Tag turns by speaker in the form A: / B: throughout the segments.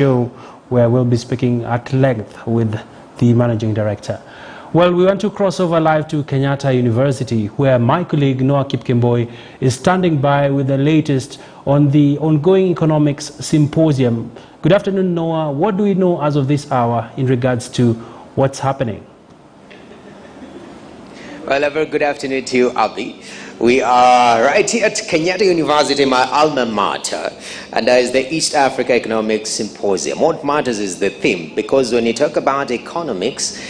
A: show where we'll be speaking at length with the managing director. Well, we want to cross over live to Kenyatta University, where my colleague Noah Kipkemboi is standing by with the latest on the ongoing economics symposium. Good afternoon, Noah. What do we know as of this hour in regards to what's happening?
B: Well, a very good afternoon to you, Abdi. We are right here at Kenyatta University, my alma mater, and that is the East Africa Economics Symposium. What matters is the theme, because when you talk about economics,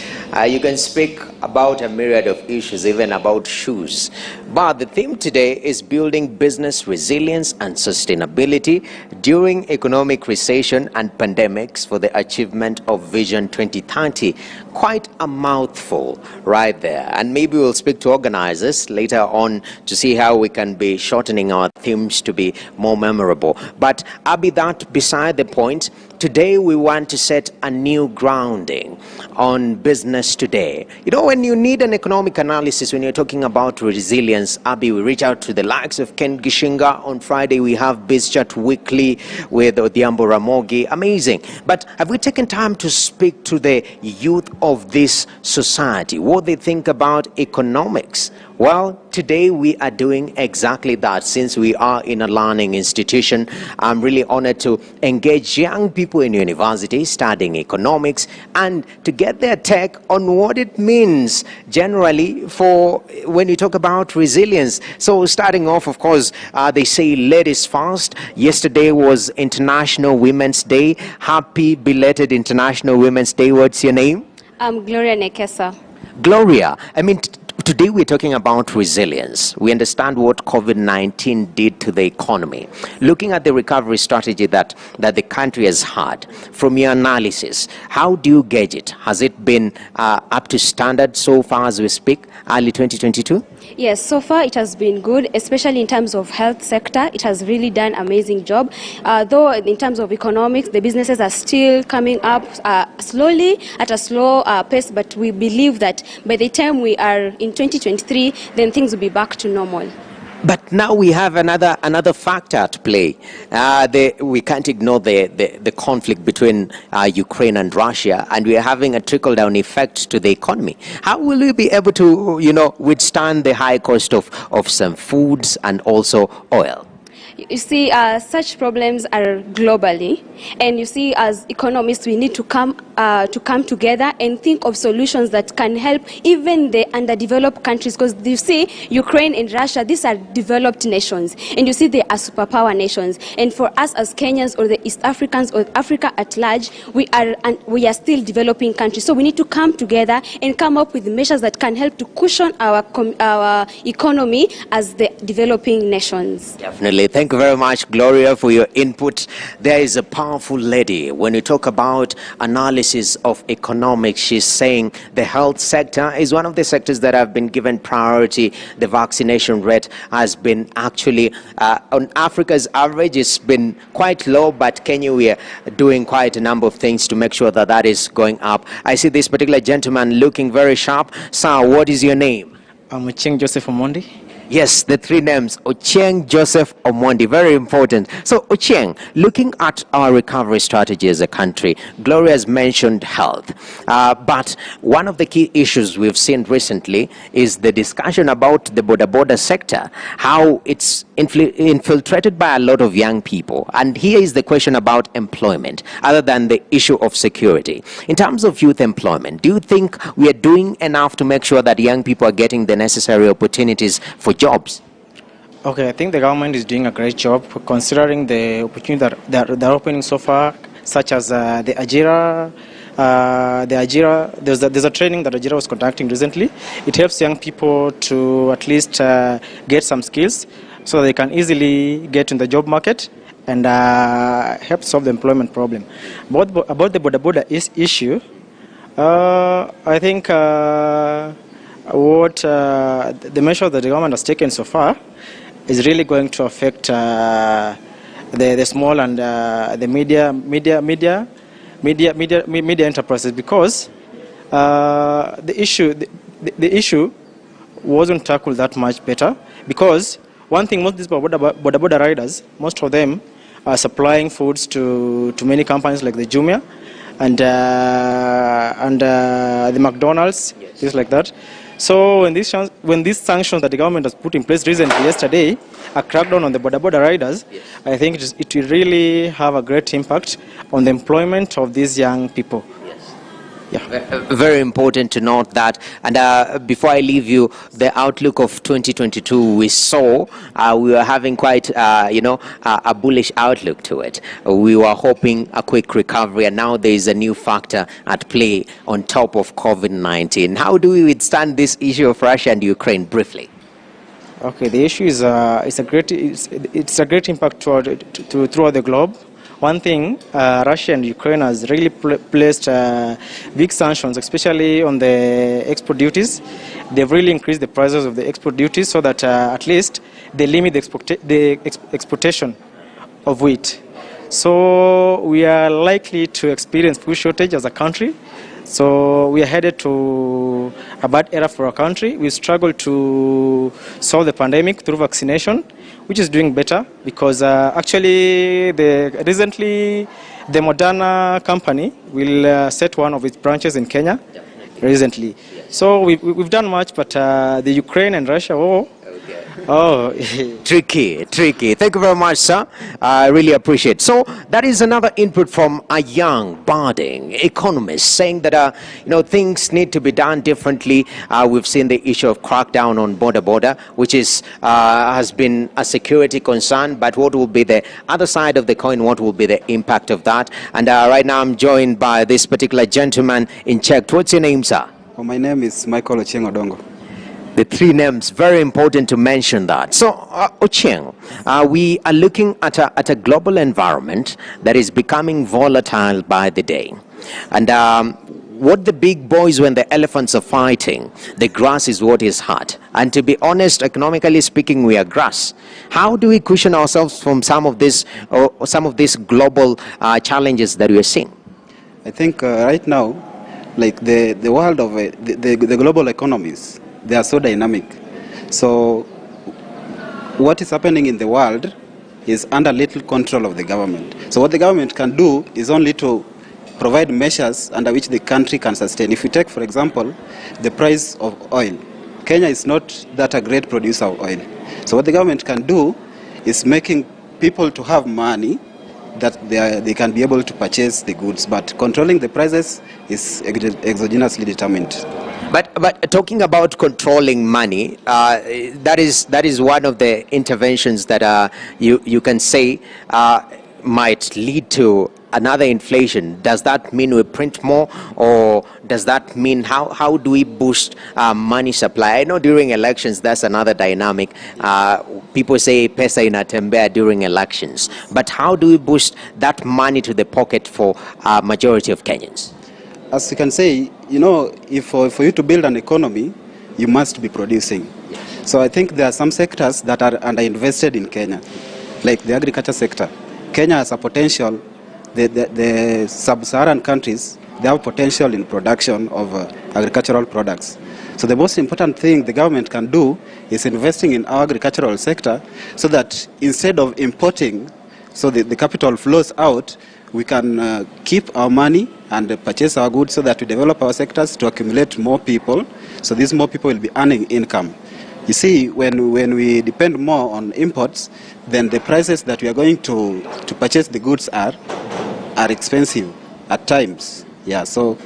B: you can speak about a myriad of issues, even about shoes. But the theme today is building business resilience and sustainability during economic recession and pandemics for the achievement of Vision 2030. Quite a mouthful right there. And maybe we'll speak to organizers later on to see how we can be shortening our themes to be more memorable. But I'll be that beside the point. Today we want to set a new grounding on business today. You know, when you need an economic analysis, when you're talking about resilience, Abby, we reach out to the likes of Ken Gishinga. On Friday we have BizChat Weekly with Odhiambo Ramogi. Amazing. But have we taken time to speak to the youth of this society, what they think about economics? Well, today we are doing exactly that. Since we are in a learning institution, I'm really honored to engage young people in universities studying economics and to get their take on what it means generally for when you talk about resilience. So starting off, of course, they say ladies first. Yesterday was International Women's Day. Happy belated International Women's Day. What's your name?
C: I'm Gloria Nekesa.
B: Gloria, I mean, today we're talking about resilience. We understand what COVID-19 did to the economy. Looking at the recovery strategy that the country has had, from your analysis, how do you gauge it? Has it been up to standard so far as we speak, early 2022?
C: Yes, so far it has been good, especially in terms of health sector. It has really done an amazing job. Though in terms of economics, the businesses are still coming up slowly, at a slow pace, but we believe that by the time we are in 2023, then things will be back to normal.
B: But now we have another factor at play. We can't ignore the conflict between Ukraine and Russia, and we are having a trickle-down effect to the economy. How will we be able to, withstand the high cost of some foods and also oil?
C: You see, such problems are globally, and you see, as economists, we need to come together and think of solutions that can help even the underdeveloped countries. Because you see, Ukraine and Russia, these are developed nations, and you see, they are superpower nations. And for us as Kenyans or the East Africans or Africa at large, we are still developing countries. So we need to come together and come up with measures that can help to cushion our economy as the developing nations.
B: Definitely. Thank you very much, Gloria, for your input. There is a powerful lady. When you talk about analysis of economics, she's saying the health sector is one of the sectors that have been given priority. The vaccination rate has been actually, on Africa's average, it's been quite low, but Kenya, we are doing quite a number of things to make sure that that is going up. I see this particular gentleman looking very sharp. Sir, what is your name?
D: I'm Ochieng Joseph Omondi.
B: Yes, the three names, Ochieng Joseph Omondi, very important. So Ochieng, looking at our recovery strategy as a country, Gloria has mentioned health. But one of the key issues we've seen recently is the discussion about the border sector, how it's infiltrated by a lot of young people. And here is the question about employment, other than the issue of security. In terms of youth employment, do you think we are doing enough to make sure that young people are getting the necessary opportunities for jobs?
D: Okay, I think the government is doing a great job considering the opportunity that they're opening so far, such as the Ajira. There's a training that Ajira was conducting recently. It helps young people to at least get some skills so that they can easily get in the job market and help solve the employment problem. About the border issue, I think what the measure that the government has taken so far is really going to affect the small and the media enterprises, because the issue wasn't tackled that much better. Because one thing, most of these border riders, most of them supplying foods to many companies like the Jumia and the McDonald's, things like that. So when these sanctions that the government has put in place recently, yesterday, a crackdown on the border riders, I think it will really have a great impact on the employment of these young people. Yeah.
B: Very important to note that. And before I leave you, the outlook of 2022, we saw we were having quite, a bullish outlook to it. We were hoping a quick recovery, and now there is a new factor at play on top of COVID-19. How do we withstand this issue of Russia and Ukraine, briefly?
D: Okay, the issue is it's a great impact throughout the globe. One thing, Russia and Ukraine has really placed big sanctions, especially on the export duties. They've really increased the prices of the export duties so that at least they limit the exportation of wheat. So we are likely to experience food shortage as a country. So we are headed to a bad era for our country. We struggle to solve the pandemic through vaccination, which is doing better because actually recently the Moderna company will set one of its branches in Kenya recently. So we've done much, but the Ukraine and Russia,
B: tricky. Thank you very much, sir. I really appreciate it. So that is another input from a young, budding economist saying that things need to be done differently. We've seen the issue of crackdown on border, which has been a security concern. But what will be the other side of the coin? What will be the impact of that? And right now I'm joined by this particular gentleman in Czech. What's your name, sir?
E: Oh, my name is Michael Ochieng Odongo.
B: The three names, very important to mention that. So, Ochieng, we are looking at a global environment that is becoming volatile by the day. And what the big boys, when the elephants are fighting, the grass is what is hot. And to be honest, economically speaking, we are grass. How do we cushion ourselves from some of these global challenges that we are seeing?
E: I think right now, like the world of the global economies, they are so dynamic. So what is happening in the world is under little control of the government. So what the government can do is only to provide measures under which the country can sustain. If you take, for example, the price of oil, Kenya is not that a great producer of oil. So what the government can do is making people to have money that they can be able to purchase the goods. But controlling the prices is exogenously determined.
B: But talking about controlling money, that is one of the interventions that you can say might lead to another inflation. Does that mean we print more, or does that mean how do we boost money supply? I know during elections that's another dynamic. People say pesa inatembea during elections, but how do we boost that money to the pocket for majority of Kenyans?
E: As you can say, if for you to build an economy, you must be producing. So I think there are some sectors that are underinvested in Kenya, like the agriculture sector. Kenya has a potential. The sub-Saharan countries, they have potential in production of agricultural products. So the most important thing the government can do is investing in our agricultural sector so that instead of importing, so the capital flows out, we can keep our money and purchase our goods so that we develop our sectors to accumulate more people. So these more people will be earning income. You see, when we depend more on imports, then the prices that we are going to purchase the goods are expensive at times. Yeah, so...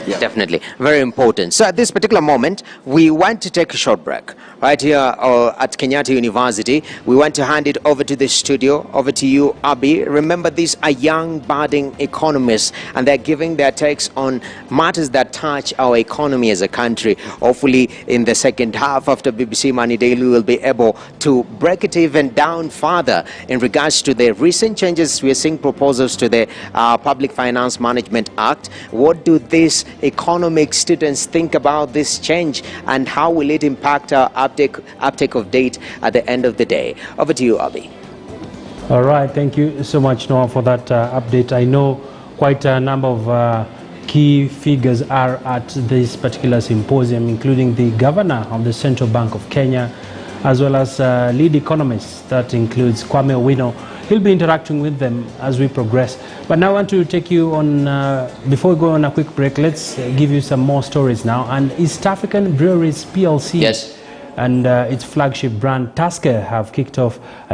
E: Yeah.
B: Definitely. Very important. So at this particular moment, we want to take a short break. Right here at Kenyatta University, we want to hand it over to the studio, over to you, Abi. Remember, these are young, budding economists, and they're giving their takes on matters that touch our economy as a country. Hopefully, in the second half after BBC Money Daily, we'll be able to break it even down further in regards to the recent changes. We're seeing proposals to the Public Finance Management Act. What do these economic students think about this change, and how will it impact our uptake of date at the end of the day? Over to you, Abi.
A: All right, thank you so much, Noah, for that update. I know quite a number of key figures are at this particular symposium, including the governor of the Central Bank of Kenya, as well as lead economists. That includes Kwame Owino. he'll be interacting with them as we progress. But now I want to take you on, before we go on a quick break, let's give you some more stories now. And East African Breweries PLC
B: Yes.
A: and its flagship brand Tusker have kicked off a